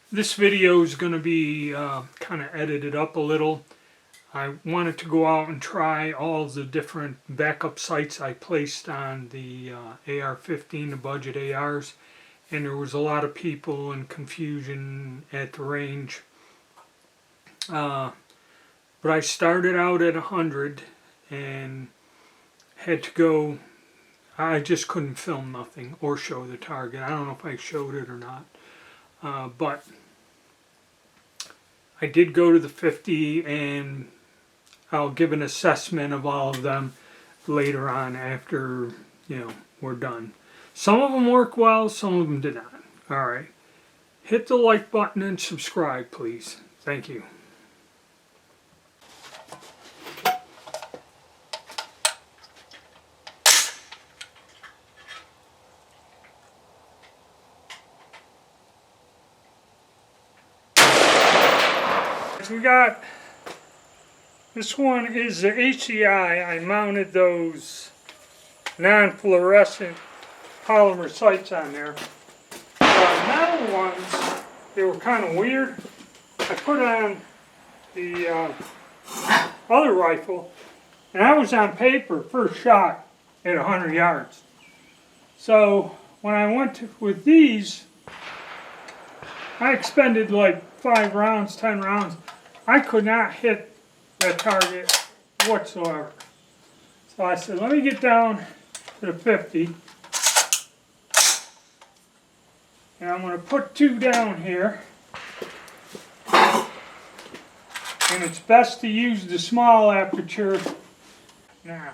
This video is going to be kind of edited up a little. I wanted to go out and try all the different backup sights I placed on the AR-15, the budget ARs, and there was a lot of people and confusion at the range. But I started out at 100 and had to go. I just couldn't film nothing or show the target. I don't know if I showed it or not. But I did go to the 50, and I'll give an assessment of all of them later on after, we're done. Some of them work well, some of them did not. Alright. Hit the like button and subscribe, please. Thank you. We got, this one is the HEI. I mounted those non-fluorescent polymer sights on there. Metal ones, they were kind of weird. I put on the other rifle, and I was on paper first shot at 100 yards. So when I went with these, I expended like 5 rounds, 10 rounds. I could not hit that target whatsoever. So I said, let me get down to the 50. And I'm going to put 2 down here. And it's best to use the small aperture now.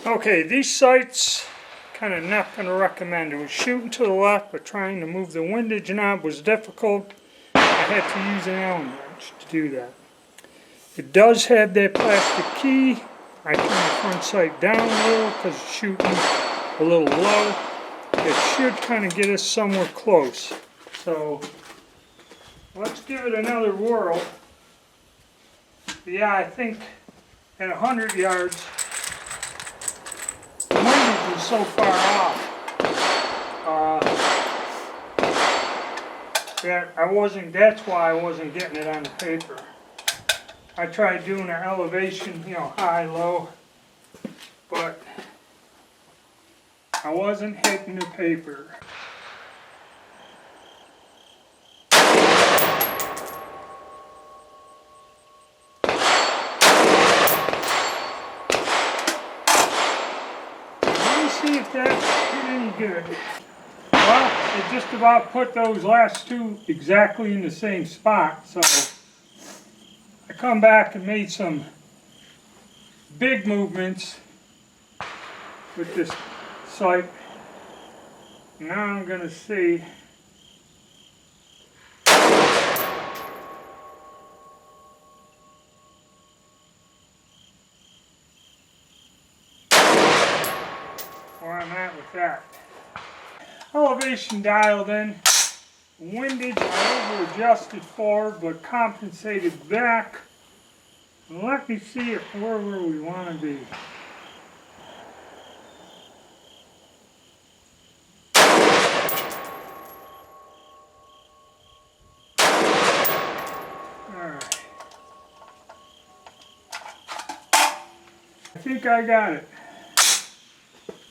Okay, these sights, kind of not going to recommend. It was shooting to the left, but trying to move the windage knob was difficult. I had to use an Allen wrench to do that. It does have that plastic key. I turned the front sight down a little because it's shooting a little low. It should kind of get us somewhere close. So, let's give it another whirl. Yeah, I think at 100 yards, the windage was so far off that that's why I wasn't getting it on the paper. I tried doing an elevation, high, low, but I wasn't hitting the paper. See if that did any good. Well, it just about put those last 2 exactly in the same spot, so I come back and made some big movements with this sight. Now I'm going to see where I'm at with that. Elevation dialed in. Windage I over-adjusted forward but compensated back. And let me see if we're where we want to be. Alright. I think I got it.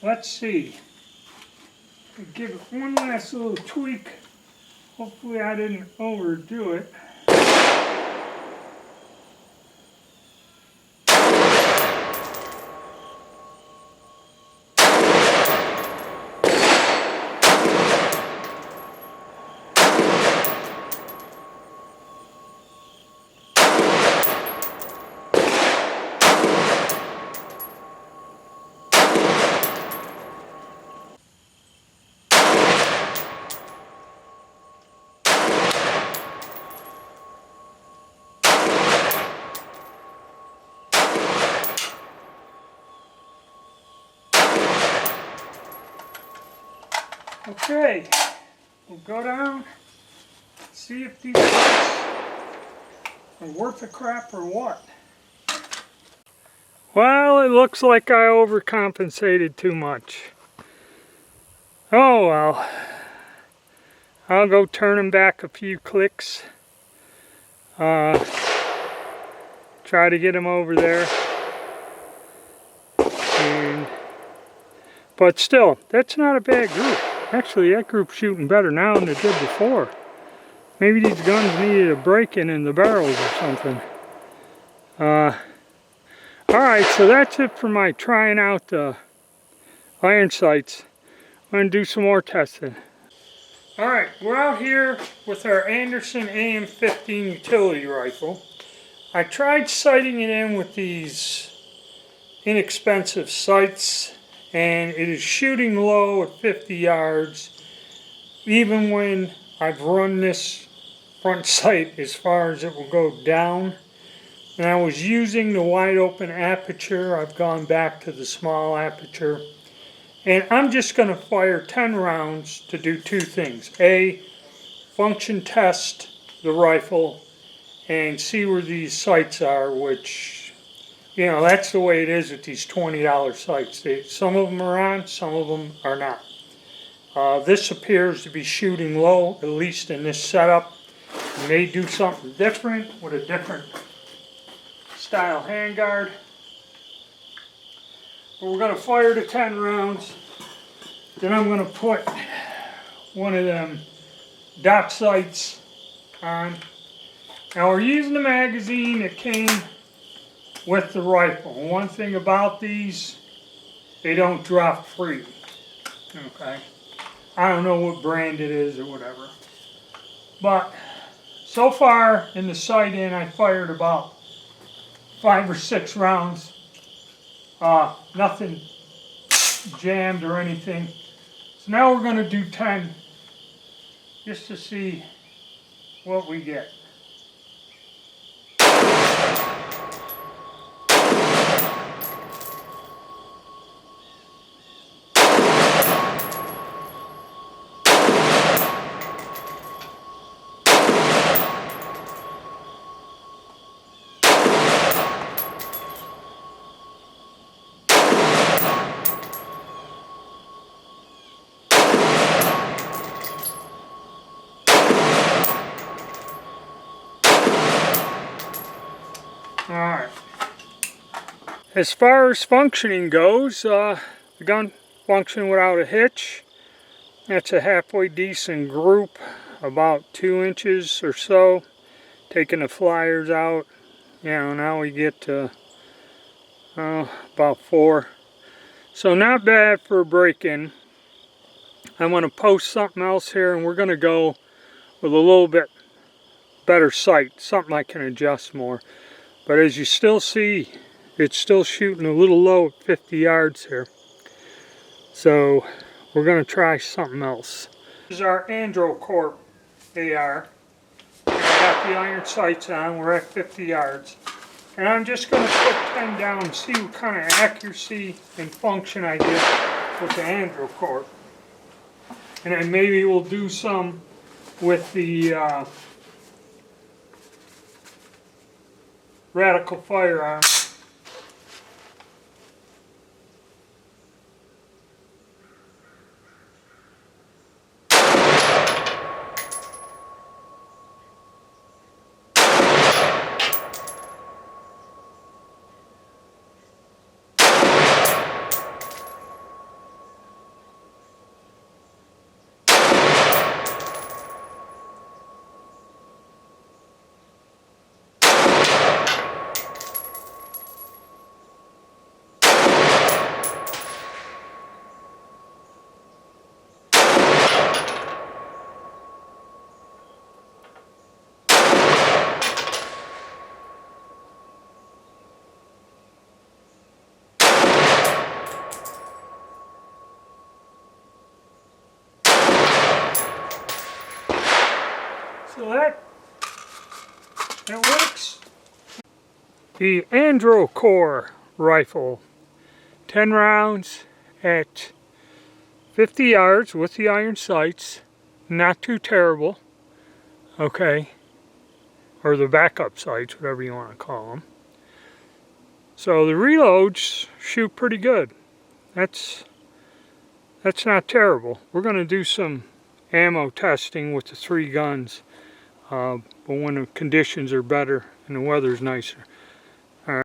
Let's see. I'll give it one last little tweak. Hopefully I didn't overdo it. Okay, we'll go down, see if these lights Worth the crap or what? Well, it looks like I overcompensated too much. Oh well. I'll go turn them back a few clicks. Try to get them over there. But still, that's not a bad group. Actually, that group's shooting better now than it did before. Maybe these guns needed a break-in in the barrels or something. Alright, so that's it for my trying out the iron sights. I'm going to do some more testing. Alright, we're out here with our Anderson AM-15 utility rifle. I tried sighting it in with these inexpensive sights, and it is shooting low at 50 yards, even when I've run this front sight as far as it will go down. And I was using the wide open aperture. I've gone back to the small aperture. And I'm just going to fire 10 rounds to do two things. A, function test the rifle and see where these sights are, which, you know, that's the way it is with these $20 sights. Some of them are on, some of them are not. This appears to be shooting low, at least in this setup. You may do something different with a different style handguard. But we're going to fire the 10 rounds. Then I'm going to put one of them dot sights on. Now we're using the magazine that came with the rifle. One thing about these, they don't drop free. Okay. I don't know what brand it is or whatever. But so far in the sight in, I fired about 5 or 6 rounds. Nothing jammed or anything. So now we're going to do 10 just to see what we get. Alright. As far as functioning goes, the gun functioned without a hitch. That's a halfway decent group, about 2 inches or so. Taking the flyers out, you know, now we get to about 4. So not bad for a break-in. I'm going to post something else here, and we're going to go with a little bit better sight, something I can adjust more. But as you still see, it's still shooting a little low at 50 yards here. So we're going to try something else. This is our Androcorp AR. I got the iron sights on. We're at 50 yards. And I'm just going to put 10 down and see what kind of accuracy and function I get with the Androcorp. And then maybe we'll do some with the Radical firearm. So that works. The Androcorp rifle, 10 rounds at 50 yards with the iron sights, not too terrible. Okay, or the backup sights, whatever you want to call them. So the reloads shoot pretty good. That's not terrible. We're going to do some ammo testing with the 3 guns, but when the conditions are better and the weather's nicer.